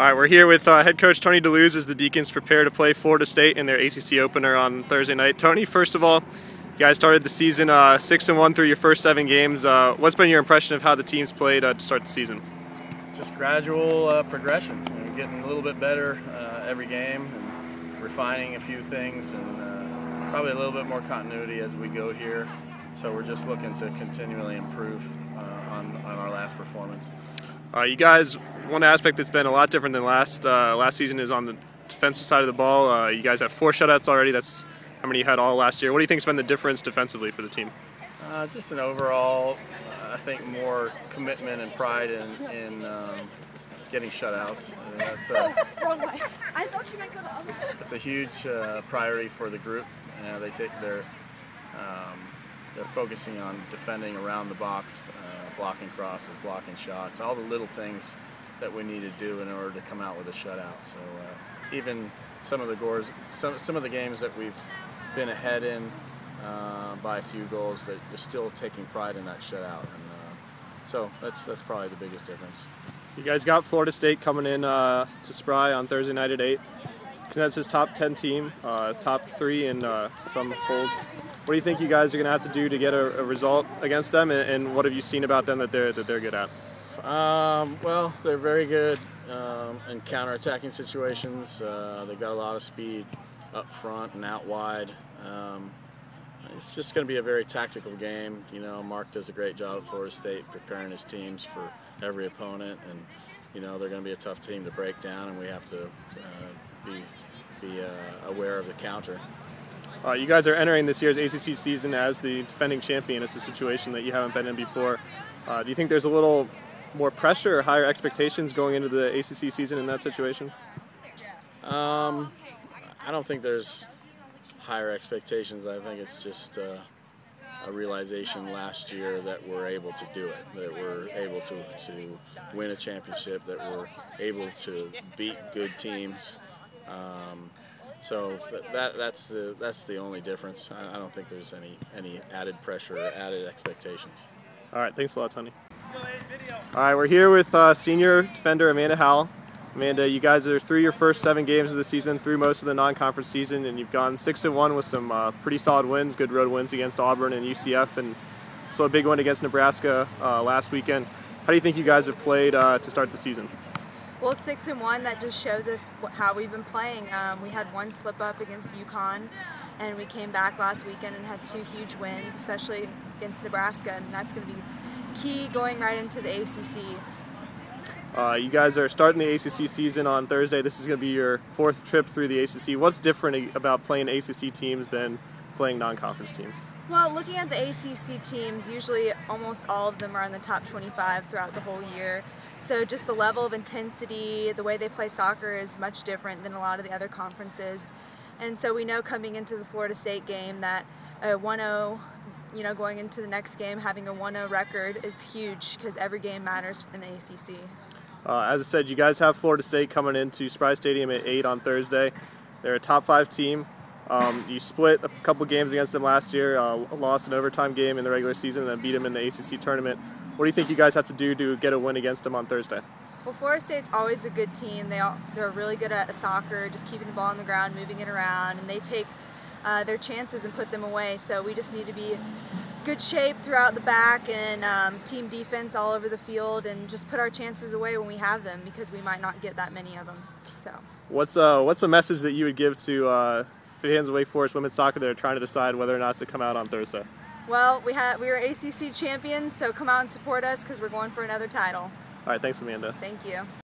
All right, we're here with head coach Tony da Luz as the Deacons prepare to play Florida State in their ACC opener on Thursday night. Tony, first of all, you guys started the season 6-1 through your first 7 games. What's been your impression of how the team's played to start the season? Just gradual progression. Getting a little bit better every game, and refining a few things, and probably a little bit more continuity as we go here. So we're just looking to continually improve on our last performance. You guys, one aspect that's been a lot different than last season is on the defensive side of the ball. You guys have 4 shutouts already. That's how many you had all last year. What do you think has been the difference defensively for the team? Just an overall, I think, more commitment and pride in getting shutouts. That's a huge priority for the group. They're focusing on defending around the box, blocking crosses, blocking shots, all the little things that we need to do in order to come out with a shutout. So even some of the games that we've been ahead in by a few goals, that you're still taking pride in that shutout, and so that's probably the biggest difference. You guys got Florida State coming in to Spry on Thursday night at 8. Consensus top 10 team, top 3 in some polls. What do you think you guys are going to have to do to get a result against them, and what have you seen about them that they're good at? Well, they're very good in counter-attacking situations. They've got a lot of speed up front and out wide. It's just going to be a very tactical game. You know, Mark does a great job at Florida State preparing his teams for every opponent, and you know they're going to be a tough team to break down, and we have to be aware of the counter. You guys are entering this year's ACC season as the defending champion. It's a situation that you haven't been in before. Do you think there's a little more pressure or higher expectations going into the ACC season in that situation? I don't think there's higher expectations. I think it's just a realization last year that we're able to do it, that we're able to win a championship, that we're able to beat good teams. So that's the only difference. I don't think there's any added pressure or added expectations. All right, thanks a lot, Tony. All right, we're here with senior defender Amanda Howell. Amanda, you guys are through your first 7 games of the season, through most of the non-conference season, and you've gone 6-1 with some pretty solid wins, good road wins against Auburn and UCF, and so a big one against Nebraska last weekend. How do you think you guys have played to start the season? Well, 6-1, that just shows us how we've been playing. We had one slip up against UConn, and we came back last weekend and had 2 huge wins, especially against Nebraska, and that's going to be key going right into the ACC. You guys are starting the ACC season on Thursday. This is going to be your 4th trip through the ACC. What's different about playing ACC teams than playing non-conference teams? Well, looking at the ACC teams, usually almost all of them are in the top 25 throughout the whole year. So just the level of intensity, the way they play soccer is much different than a lot of the other conferences. And so we know coming into the Florida State game that a 1-0, going into the next game, having a 1-0 record is huge because every game matters in the ACC. As I said, you guys have Florida State coming into Spry Stadium at 8 on Thursday. They're a top 5 team. You split a couple games against them last year, lost an overtime game in the regular season, and then beat them in the ACC tournament. What do you think you guys have to do to get a win against them on Thursday? Well, Florida State's always a good team. They're really good at soccer, just keeping the ball on the ground, moving it around, and they take their chances and put them away. So we just need to be good shape throughout the back and team defense all over the field, and just put our chances away when we have them, because we might not get that many of them. So what's a message that you would give to fans of Wake Forest women's soccer that are trying to decide whether or not to come out on Thursday? Well, we were ACC champions, so come out and support us because we're going for another title. All right, thanks, Amanda. Thank you.